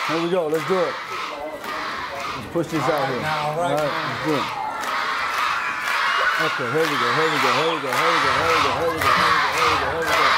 Here we go. Let's do it. Let's push this out here. All right. Let's do it. Okay, here we go. Here we go. Here we go. Here we go. Here we go. Here we go. Here we go. Here we go. Here we go.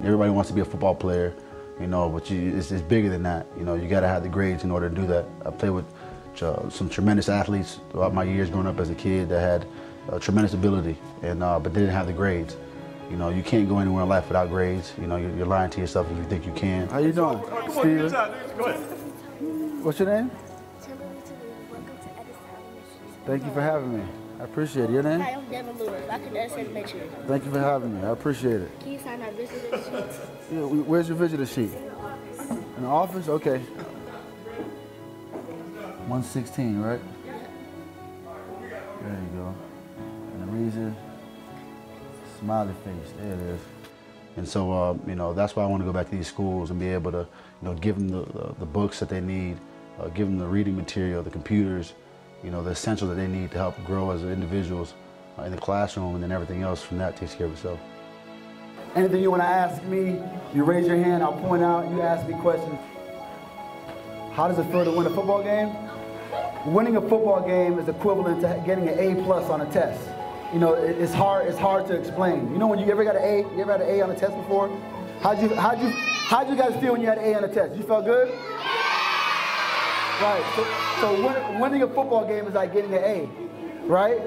Everybody wants to be a football player, you know, but it's bigger than that. You know, you got to have the grades in order to do that. I played with some tremendous athletes throughout my years growing up as a kid that had tremendous ability, and but didn't have the grades. You know, you can't go anywhere in life without grades. You know, you're lying to yourself if you think you can. How you doing, Stephen? Go ahead. What's your name? Thank you for having me. I appreciate it. Your name? Hi, I'm Devin Lewis. I can mention. Thank you for having me. I appreciate it. Can you sign our visitor sheet? Yeah, where's your visitor sheet? In the office? Okay. 116, right? There you go. And the reason, smiley face. There it is. And so, you know, that's why I want to go back to these schools and be able to, you know, give them the books that they need, give them the reading material, the computers, you know, the essentials that they need to help grow as individuals in the classroom, and then everything else from that takes care of itself. Anything you want to ask me, you raise your hand, I'll point out, you ask me questions. How does it feel to win a football game? Winning a football game is equivalent to getting an A+ on a test. You know, it's hard to explain. You know, when you ever got an A, you ever had an A on a test before? How'd you guys feel when you had an A on a test? You felt good? Right, so winning a football game is like getting an A, right?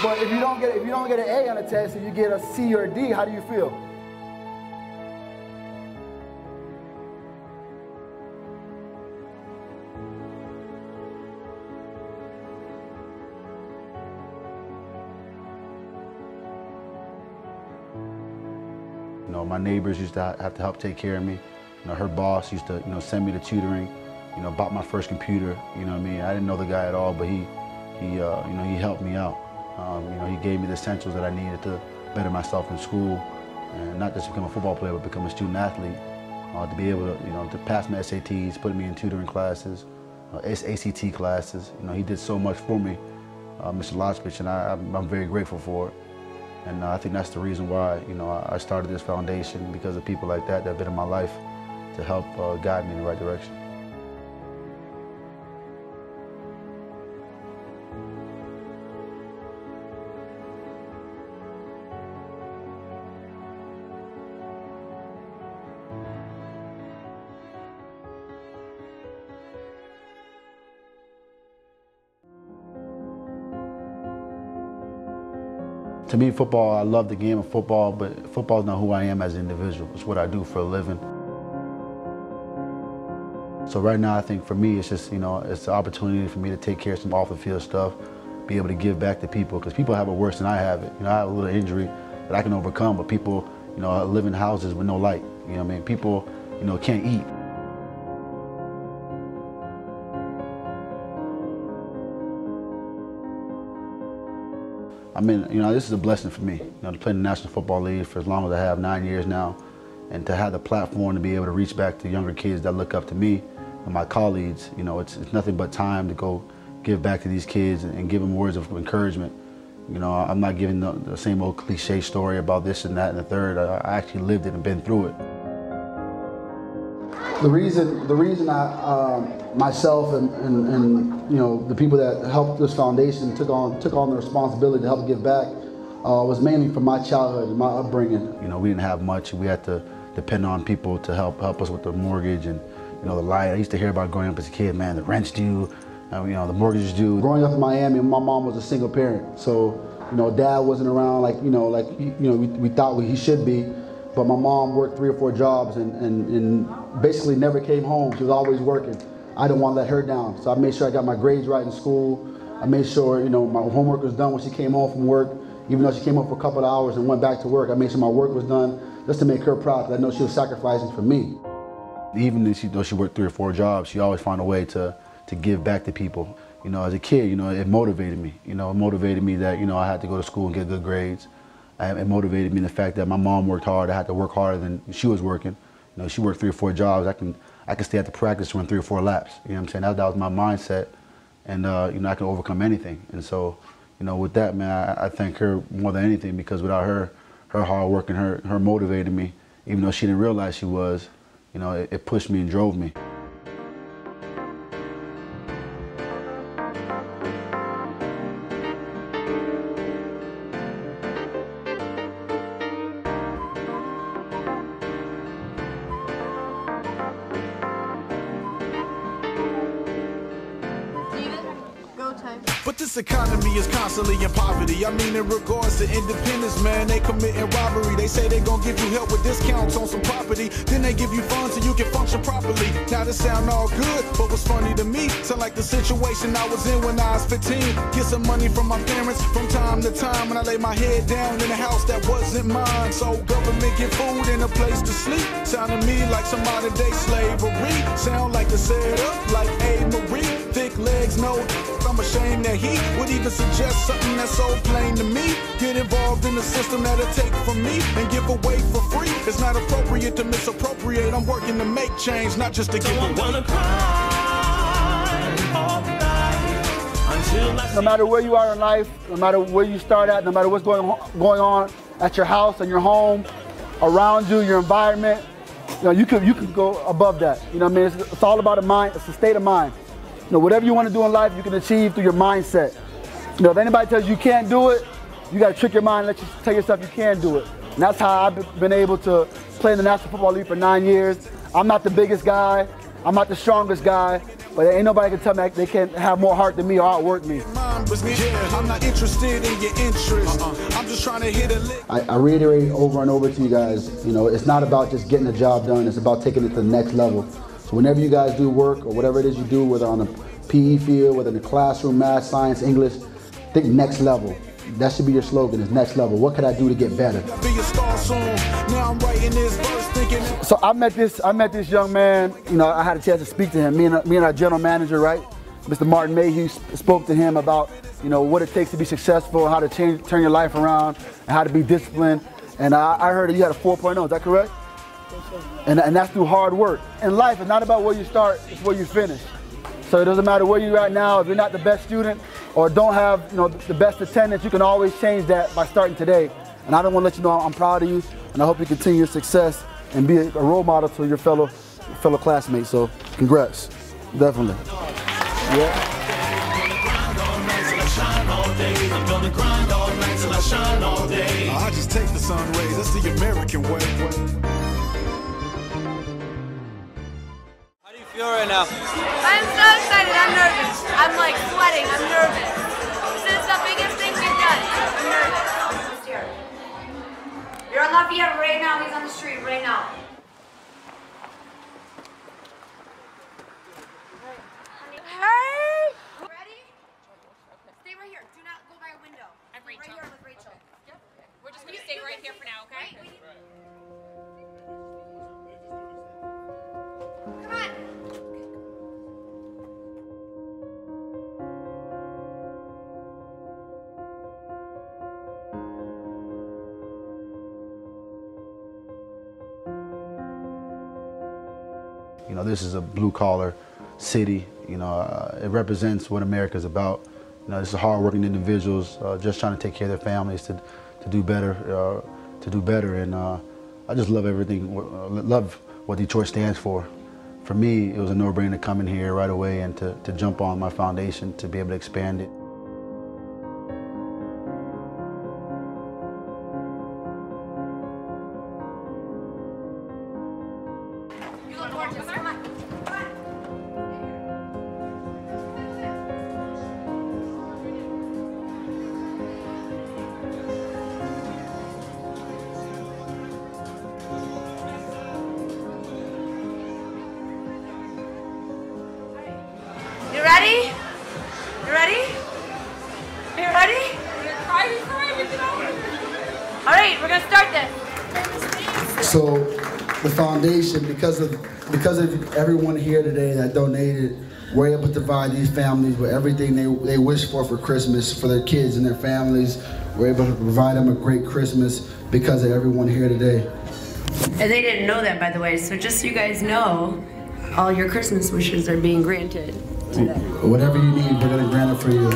But if you don't get an A on a test and you get a C or a D, how do you feel? You know, my neighbors used to have to help take care of me. You know, her boss used to, you know, send me to tutoring. You know, bought my first computer. You know what I mean? I didn't know the guy at all, but he you know, he helped me out. You know, he gave me the essentials that I needed to better myself in school, and not just become a football player, but become a student athlete. To be able to, you know, to pass my SATs, putting me in tutoring classes, ACT classes. You know, he did so much for me, Mr. Lotzbich, and I'm very grateful for it. And I think that's the reason why, you know, I started this foundation, because of people like that have been in my life to help guide me in the right direction. To me, football, I love the game of football, but football is not who I am as an individual. It's what I do for a living. So right now, I think for me, it's just, you know, it's an opportunity for me to take care of some off-the-field stuff, be able to give back to people, because people have it worse than I have it. You know, I have a little injury that I can overcome, but people, you know, live in houses with no light. You know what I mean? People, you know, can't eat. I mean, you know, this is a blessing for me, you know, to play in the National Football League for as long as I have, 9 years now, and to have the platform to be able to reach back to younger kids that look up to me and my colleagues. You know, it's nothing but time to go give back to these kids and give them words of encouragement. You know, I'm not giving the same old cliche story about this and that and the third. I actually lived it and been through it. The reason I myself and you know, the people that helped this foundation took on the responsibility to help give back was mainly from my childhood and my upbringing. You know, we didn't have much. We had to depend on people to help us with the mortgage and, you know, the light. I used to hear about growing up as a kid, man, the rent's due, you know, the mortgage is due. Growing up in Miami, my mom was a single parent, so, you know, dad wasn't around like, you know, we thought he should be. But my mom worked 3 or 4 jobs and basically never came home. She was always working. I didn't want to let her down, so I made sure I got my grades right in school. I made sure, you know, my homework was done when she came home from work. Even though she came home for a couple of hours and went back to work, I made sure my work was done just to make her proud, because I know she was sacrificing for me. Even though she worked 3 or 4 jobs, she always found a way to give back to people. You know, as a kid, you know, it motivated me. You know, it motivated me that, you know, I had to go to school and get good grades. It motivated me the fact that my mom worked hard. I had to work harder than she was working. You know, she worked 3 or 4 jobs. I can stay at the practice, run 3 or 4 laps. You know what I'm saying? That was my mindset, and you know, I can overcome anything. And so, you know, with that, man, I thank her more than anything, because without her hard work and her motivating me, even though she didn't realize she was, you know, it pushed me and drove me. But this economy is constantly in poverty. I mean, in regards to independence, man, they committing robbery. They say they gonna give you help with discounts on some property. Then they give you funds so you can function properly. Now this sound all good, but what's funny to me, sound like the situation I was in when I was 15. Get some money from my parents from time to time, and I lay my head down in a house that wasn't mine. So government get food and a place to sleep. Sound to me like some modern day slavery. Sound like the setup, like A. Marie. Thick legs, no, I'm ashamed that he would even suggest something that's so plain to me. Get involved in the system that'll take from me and give away for free. It's not appropriate to misappropriate. I'm working to make change, not just to give away. No matter where you are in life, no matter where you start at, no matter what's going on at your house and your home, around you, your environment, you know, you can go above that. You know what I mean? It's all about a mind. It's a state of mind. You know, whatever you want to do in life, you can achieve through your mindset. You know, if anybody tells you can't do it, you got to trick your mind and let you tell yourself you can do it. And that's how I've been able to play in the National Football League for 9 years. I'm not the biggest guy. I'm not the strongest guy. But ain't nobody can tell me they can have more heart than me or outwork me. I'm not interested in your interest. I'm just trying to hit a lick. I reiterate over and over to you guys, you know, it's not about just getting the job done. It's about taking it to the next level. So whenever you guys do work or whatever it is you do, whether on the PE field, whether in the classroom, math, science, English, think next level. That should be your slogan, is next level. What can I do to get better? So I met this young man, you know, I had a chance to speak to him. Me and our general manager, right? Mr. Martin Mayhew, spoke to him about, you know, what it takes to be successful, how to turn your life around, and how to be disciplined. And I heard that you had a 4.0, is that correct? And that's through hard work. In life, it's not about where you start, it's where you finish. So it doesn't matter where you're at now, if you're not the best student or don't have, you know, the best attendance, you can always change that by starting today. And I don't want to let you know I'm proud of you, and I hope you continue your success and be a role model to your fellow classmates. So congrats, definitely. Yeah. I just take the sun rays, that's the American way. Right now. I'm so excited, I'm nervous. I'm like sweating, I'm nervous. This is the biggest thing we've done. I'm nervous. You're on Lafayette right now, he's on the street right now. Hey! Ready? Stay right here, do not go by a window. I'm Rachel. Right here with Rachel. Yep. We're just going to stay right here for now, okay? Wait. Come on. You know, this is a blue-collar city. You know, it represents what America's about. You know, this is hard-working individuals just trying to take care of their families to do better, And I just love everything. Love what Detroit stands for. For me, it was a no-brainer to come in here right away and to jump on my foundation to be able to expand it. You look gorgeous, come on. You ready? You ready? You ready? All right, we're gonna start this. So the foundation, because of everyone here today that donated, we're able to provide these families with everything they wish for Christmas, for their kids and their families. We're able to provide them a great Christmas because of everyone here today. And they didn't know that, by the way, so just so you guys know, all your Christmas wishes are being granted today. Whatever you need, we're gonna grant it for you.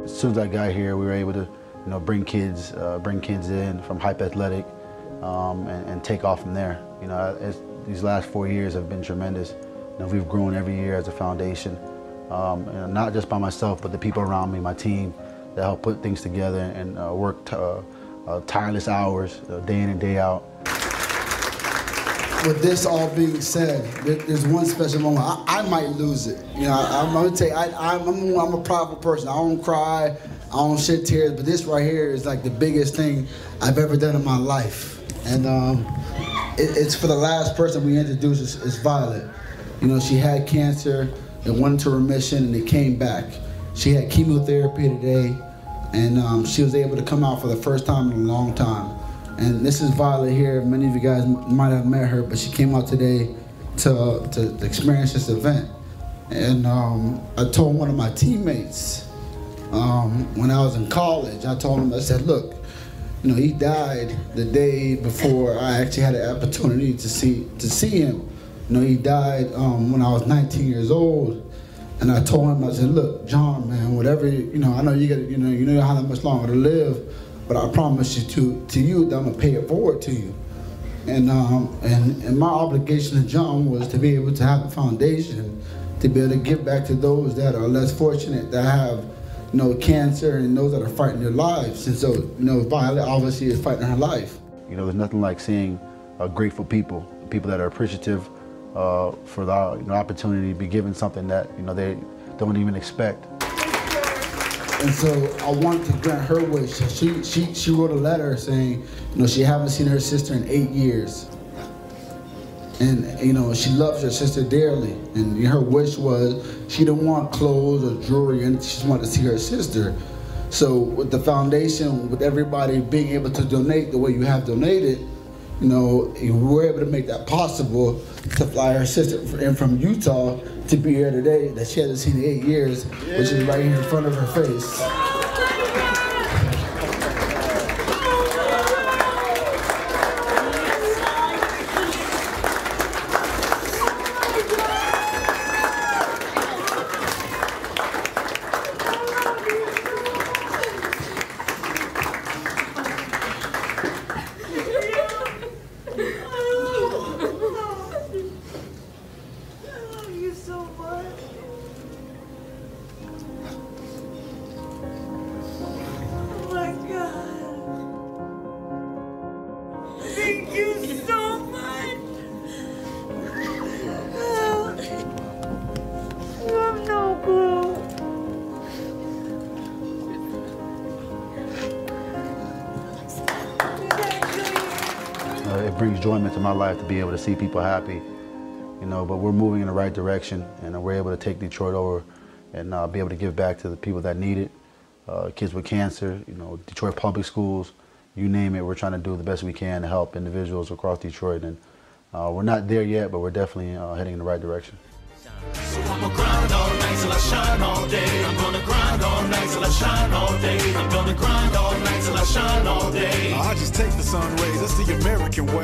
As soon as I got here, we were able to, bring kids in from Hype Athletic, and take off from there. These last 4 years have been tremendous. We've grown every year as a foundation, not just by myself, but the people around me, my team, that help put things together and work tireless hours, day in and day out. With this all being said, there's one special moment. I might lose it. I'm gonna tell you, I'm a prideful person. I don't cry, I don't shed tears, but this right here is like the biggest thing I've ever done in my life. And it's for the last person we introduced is Violet. She had cancer, it went into remission, and it came back. She had chemotherapy today, and she was able to come out for the first time in a long time. And this is Violet here. Many of you guys might have met her, but she came out today to experience this event. And I told one of my teammates when I was in college, I told him, I said, look, he died the day before I actually had the opportunity to see him. He died when I was 19 years old. And I told him, I said, look, John, man, whatever, I know you got, you know how much longer to live, but I promise you to you that I'm gonna pay it forward to you. And my obligation to John was to be able to have a foundation, to be able to give back to those that are less fortunate, that have, cancer, and those that are fighting their lives. And so, Violet obviously is fighting her life. There's nothing like seeing grateful people that are appreciative for the opportunity to be given something that they don't even expect. And so I wanted to grant her wish. She wrote a letter saying, she haven't seen her sister in 8 years. And she loves her sister dearly. And her wish was she didn't want clothes or jewelry, and she just wanted to see her sister. So with the foundation, with everybody being able to donate the way you have donated, we were able to make that possible, to fly her sister in from Utah to be here today, that she hasn't seen in 8 years, which is right here in front of her face. Thank you so much. I'm so cool. It brings enjoyment to my life to be able to see people happy, but we're moving in the right direction, and we're able to take Detroit over and be able to give back to the people that need it, kids with cancer, Detroit public schools, you name it. We're trying to do the best we can to help individuals across Detroit, and we're not there yet, but we're definitely heading in the right direction. So I'ma grind all night till I shine all day. I'm gonna grind all night till I shine all day. I'm gonna grind all night till I shine all day. I just take the sun rays, that's the American way.